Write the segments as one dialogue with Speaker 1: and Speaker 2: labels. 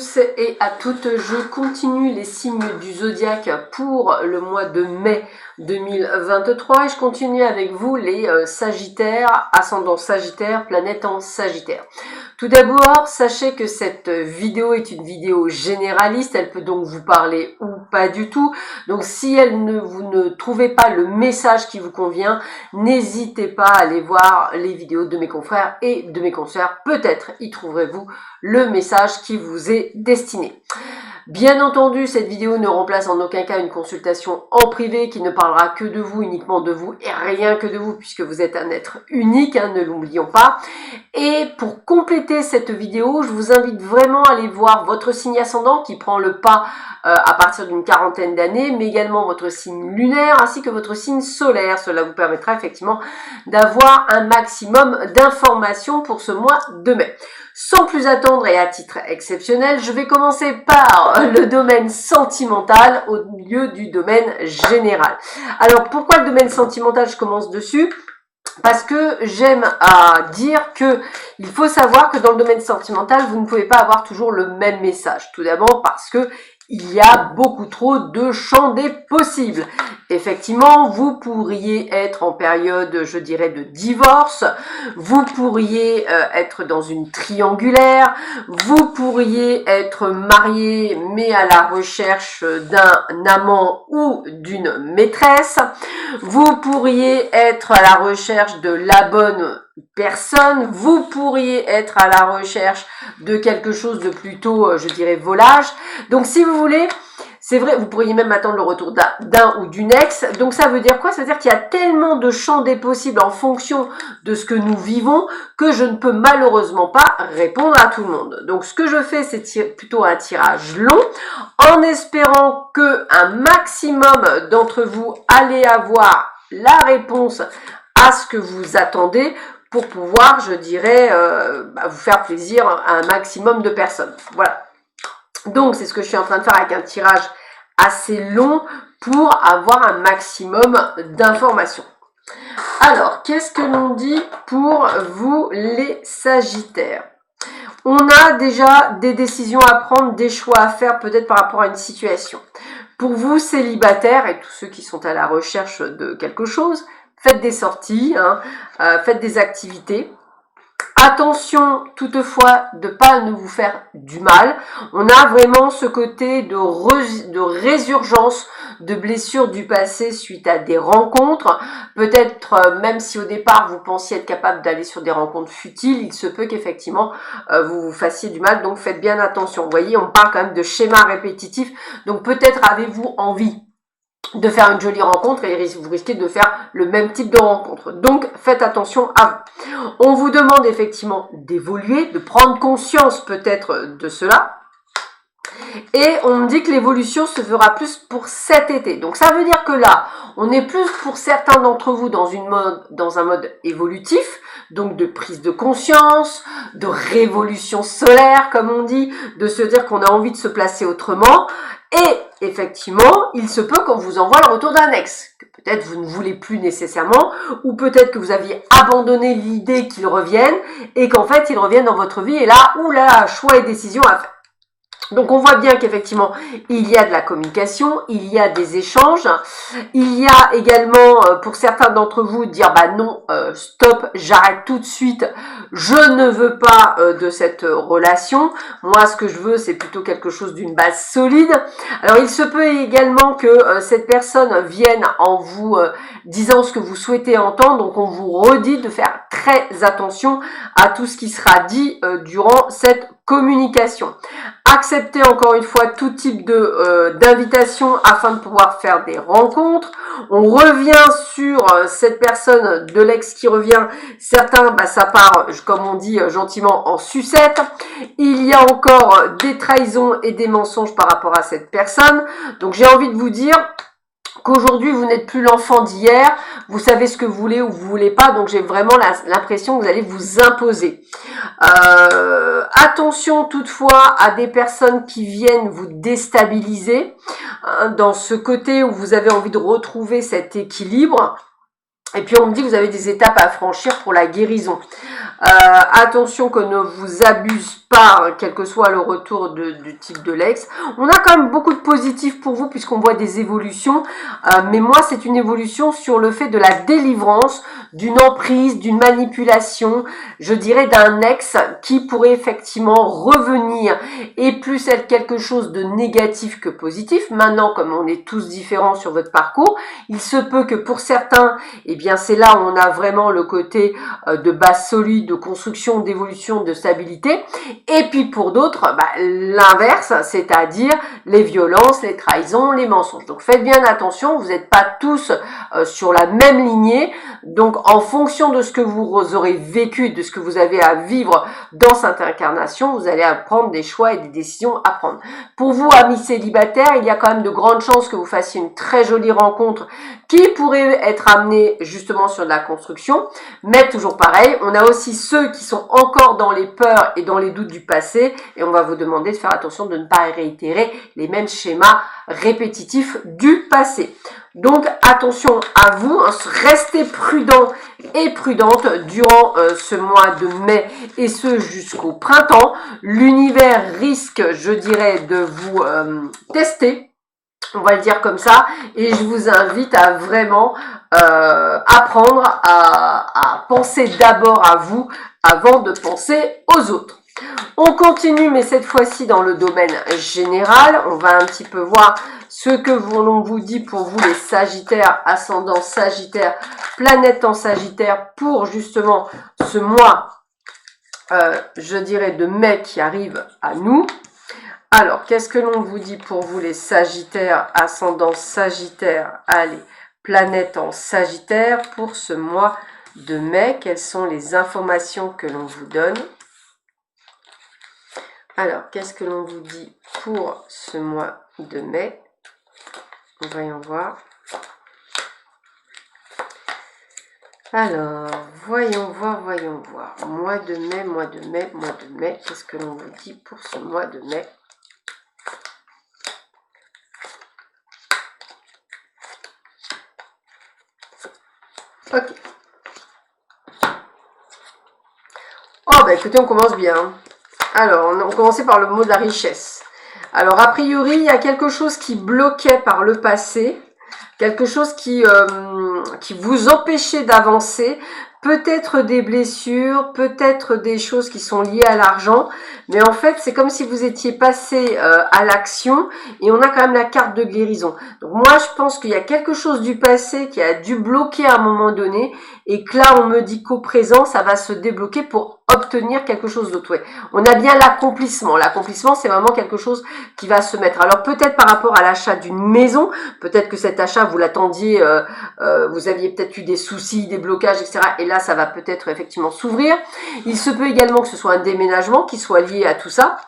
Speaker 1: tous et à toutes, je continue les signes du zodiaque pour le mois de mai 2023 et je continue avec vous les Sagittaires, ascendant Sagittaire, planète en Sagittaire. Tout d'abord, sachez que cette vidéo est une vidéo généraliste, elle peut donc vous parler ou pas du tout. Donc si vous ne trouvez pas le message qui vous convient, n'hésitez pas à aller voir les vidéos de mes confrères et de mes consoeurs. Peut-être y trouverez-vous le message qui vous est destiné. Bien entendu, cette vidéo ne remplace en aucun cas une consultation en privé qui ne parlera que de vous, uniquement de vous et rien que de vous puisque vous êtes un être unique, ne l'oublions pas. Et pour compléter cette vidéo, je vous invite vraiment à aller voir votre signe ascendant qui prend le pas à partir d'une quarantaine d'années, mais également votre signe lunaire ainsi que votre signe solaire. Cela vous permettra effectivement d'avoir un maximum d'informations pour ce mois de mai. Sans plus attendre et à titre exceptionnel, je vais commencer par le domaine sentimental au lieu du domaine général. Alors pourquoi le domaine sentimental, je commence dessus ? Parce que j'aime dire que il faut savoir que dans le domaine sentimental, vous ne pouvez pas avoir toujours le même message. Tout d'abord parce que il y a beaucoup trop de champs des possibles. Effectivement, vous pourriez être en période, je dirais, de divorce. Vous pourriez être dans une triangulaire. Vous pourriez être marié, mais à la recherche d'un amant ou d'une maîtresse. Vous pourriez être à la recherche de la bonne personne, vous pourriez être à la recherche de quelque chose de plutôt, je dirais, volage. Donc, si vous voulez, c'est vrai, vous pourriez même attendre le retour d'un ou d'une ex. Donc, ça veut dire quoi? Ça veut dire qu'il y a tellement de champs des possibles en fonction de ce que nous vivons que je ne peux malheureusement pas répondre à tout le monde. Donc, ce que je fais, c'est plutôt un tirage long en espérant que un maximum d'entre vous allez avoir la réponse à ce que vous attendez pour pouvoir, je dirais, vous faire plaisir à un maximum de personnes. Voilà. Donc, c'est ce que je suis en train de faire avec un tirage assez long pour avoir un maximum d'informations. Alors, qu'est-ce que l'on dit pour vous les Sagittaires ? On a déjà des décisions à prendre, des choix à faire peut-être par rapport à une situation. Pour vous, célibataires et tous ceux qui sont à la recherche de quelque chose, faites des sorties, faites des activités. Attention toutefois de pas vous faire du mal. On a vraiment ce côté de résurgence de blessures du passé suite à des rencontres. Peut-être même si au départ vous pensiez être capable d'aller sur des rencontres futiles, il se peut qu'effectivement vous vous fassiez du mal. Donc faites bien attention. Vous voyez, on parle quand même de schémas répétitifs. Donc peut-être avez-vous envie de faire une jolie rencontre et vous risquez de faire le même type de rencontre. Donc, faites attention à vous. On vous demande effectivement d'évoluer, de prendre conscience peut-être de cela. Et on me dit que l'évolution se fera plus pour cet été. Donc, ça veut dire que là, on est plus pour certains d'entre vous dans un mode évolutif, donc de prise de conscience, de révolution solaire, comme on dit, de se dire qu'on a envie de se placer autrement. Et effectivement, il se peut qu'on vous envoie le retour d'un ex, que peut-être vous ne voulez plus nécessairement, ou peut-être que vous aviez abandonné l'idée qu'il revienne, et qu'en fait, il revienne dans votre vie, et là, oula, choix et décision à faire. Donc on voit bien qu'effectivement, il y a de la communication, il y a des échanges, il y a également, pour certains d'entre vous, dire bah non, stop, j'arrête tout de suite, je ne veux pas de cette relation. Moi, ce que je veux, c'est plutôt quelque chose d'une base solide. Alors il se peut également que cette personne vienne en vous disant ce que vous souhaitez entendre, donc on vous redit de faire très attention à tout ce qui sera dit durant cette communication. Acceptez encore une fois tout type d'invitation afin de pouvoir faire des rencontres. On revient sur cette personne de l'ex qui revient. Certains, ça part, comme on dit gentiment, en sucette. Il y a encore des trahisons et des mensonges par rapport à cette personne. Donc j'ai envie de vous dire qu'aujourd'hui vous n'êtes plus l'enfant d'hier, vous savez ce que vous voulez ou vous voulez pas, donc j'ai vraiment l'impression que vous allez vous imposer. Attention toutefois à des personnes qui viennent vous déstabiliser, dans ce côté où vous avez envie de retrouver cet équilibre. Et puis on me dit que vous avez des étapes à franchir pour la guérison. Attention que ne vous abuse pas, quel que soit le retour du type de l'ex. On a quand même beaucoup de positifs pour vous puisqu'on voit des évolutions. Mais moi, c'est une évolution sur le fait de la délivrance, d'une emprise, d'une manipulation, je dirais d'un ex qui pourrait effectivement revenir et plus être quelque chose de négatif que positif. Maintenant, comme on est tous différents sur votre parcours, il se peut que pour certains, eh bien c'est là où on a vraiment le côté de base solide, de construction, d'évolution, de stabilité. Et puis pour d'autres, l'inverse, c'est-à-dire les violences, les trahisons, les mensonges. Donc faites bien attention, vous n'êtes pas tous sur la même lignée. Donc en fonction de ce que vous aurez vécu, de ce que vous avez à vivre dans cette incarnation, vous allez prendre des choix et des décisions à prendre. Pour vous, amis célibataires, il y a quand même de grandes chances que vous fassiez une très jolie rencontre qui pourrait être amenée justement sur de la construction. Mais toujours pareil, on a aussi ceux qui sont encore dans les peurs et dans les doutes du passé et on va vous demander de faire attention de ne pas réitérer les mêmes schémas répétitifs du passé. Donc attention à vous, restez prudents et prudente durant ce mois de mai et ce jusqu'au printemps. L'univers risque, je dirais, de vous tester. On va le dire comme ça, et je vous invite à vraiment apprendre à penser d'abord à vous avant de penser aux autres. On continue, mais cette fois-ci dans le domaine général. On va un petit peu voir ce que l'on vous dit pour vous les Sagittaires, ascendant Sagittaire, planète en Sagittaire, pour justement ce mois, je dirais, de mai qui arrive à nous. Alors, qu'est-ce que l'on vous dit pour vous les Sagittaires, ascendant Sagittaire, allez, planète en Sagittaire, pour ce mois de mai? Quelles sont les informations que l'on vous donne? Alors, qu'est-ce que l'on vous dit pour ce mois de mai? Voyons voir. Alors, voyons voir. Mois de mai. Qu'est-ce que l'on vous dit pour ce mois de mai? Ok. Oh, écoutez, on commence bien. Alors, on commençait par le mot de la richesse. Alors, a priori, il y a quelque chose qui bloquait par le passé, quelque chose qui vous empêchait d'avancer, peut-être des blessures, peut-être des choses qui sont liées à l'argent, mais en fait, c'est comme si vous étiez passé à l'action, et on a quand même la carte de guérison. Donc moi, je pense qu'il y a quelque chose du passé qui a dû bloquer à un moment donné, et que là, on me dit qu'au présent, ça va se débloquer pour obtenir quelque chose d'autre. Ouais. On a bien l'accomplissement. L'accomplissement, c'est vraiment quelque chose qui va se mettre. Alors peut-être par rapport à l'achat d'une maison, peut-être que cet achat, vous l'attendiez, vous aviez peut-être eu des soucis, des blocages, etc. Et là, ça va peut-être effectivement s'ouvrir. Il se peut également que ce soit un déménagement qui soit lié à tout ça.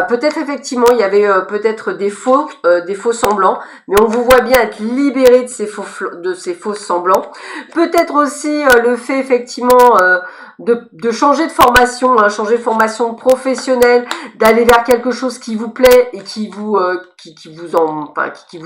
Speaker 1: Peut-être effectivement, il y avait peut-être des faux semblants, mais on vous voit bien être libéré de ces faux semblants. Peut-être aussi le fait effectivement de changer de formation, changer de formation professionnelle, d'aller vers quelque chose qui vous plaît et qui vous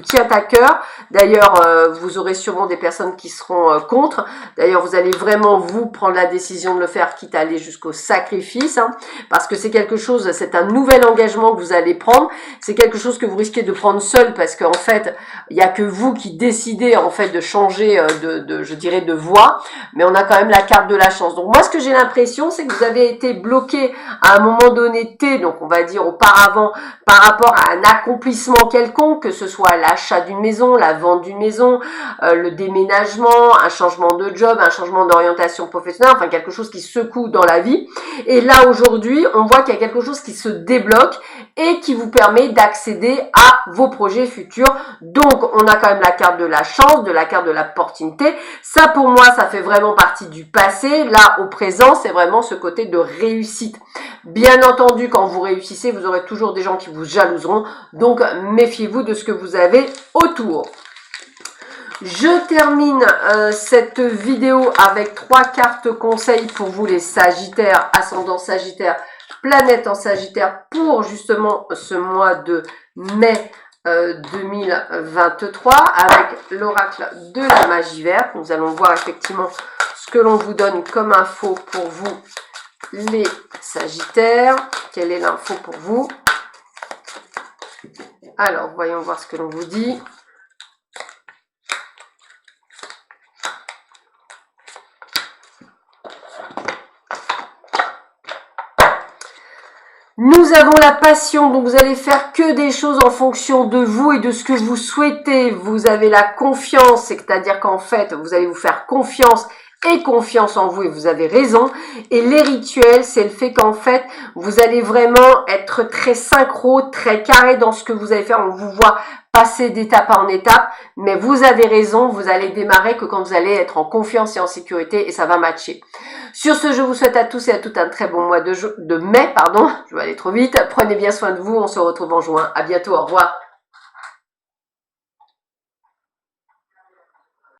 Speaker 1: tient à cœur. D'ailleurs, vous aurez sûrement des personnes qui seront contre. D'ailleurs, vous allez vraiment vous prendre la décision de le faire, quitte à aller jusqu'au sacrifice, parce que c'est quelque chose, c'est un nouvel engagement que vous allez prendre. C'est quelque chose que vous risquez de prendre seul, parce qu'en fait, il n'y a que vous qui décidez en fait de changer je dirais de voie, mais on a quand même la carte de la chance. Donc moi, ce que j'ai l'impression, c'est que vous avez été bloqué à un moment donné T, donc on va dire auparavant, par rapport à un accomplissement quelconque, que ce soit l'achat d'une maison, la vente d'une maison, le déménagement, un changement de job, un changement d'orientation professionnelle, enfin quelque chose qui secoue dans la vie. Et là aujourd'hui, on voit qu'il y a quelque chose qui se débloque et qui vous permet d'accéder à vos projets futurs. Donc on a quand même la carte de la chance, de la carte de l'opportunité. Ça pour moi, ça fait vraiment partie du passé. Là au présent, c'est vraiment ce côté de réussite. Bien entendu, quand vous réussissez, vous aurez toujours des gens qui vous jalouseront. Donc méfiez-vous de ce que vous avez autour. Je termine cette vidéo avec 3 cartes conseils pour vous les Sagittaires, ascendant Sagittaire, planète en Sagittaire, pour justement ce mois de mai 2023 avec l'oracle de la magie verte. Nous allons voir effectivement ce que l'on vous donne comme info pour vous, les Sagittaires. Quelle est l'info pour vous? Alors, voyons voir ce que l'on vous dit. Nous avons la passion, donc vous allez faire que des choses en fonction de vous et de ce que vous souhaitez. Vous avez la confiance, c'est-à-dire qu'en fait, vous allez vous faire confiance et confiance en vous et vous avez raison. Et les rituels, c'est le fait qu'en fait, vous allez vraiment être très synchro, très carré dans ce que vous allez faire. On vous voit passer d'étape en étape, mais vous avez raison, vous allez démarrer que quand vous allez être en confiance et en sécurité et ça va matcher. Sur ce, je vous souhaite à tous et à toutes un très bon mois de mai, je vais aller trop vite. Prenez bien soin de vous, on se retrouve en juin. À bientôt, au revoir.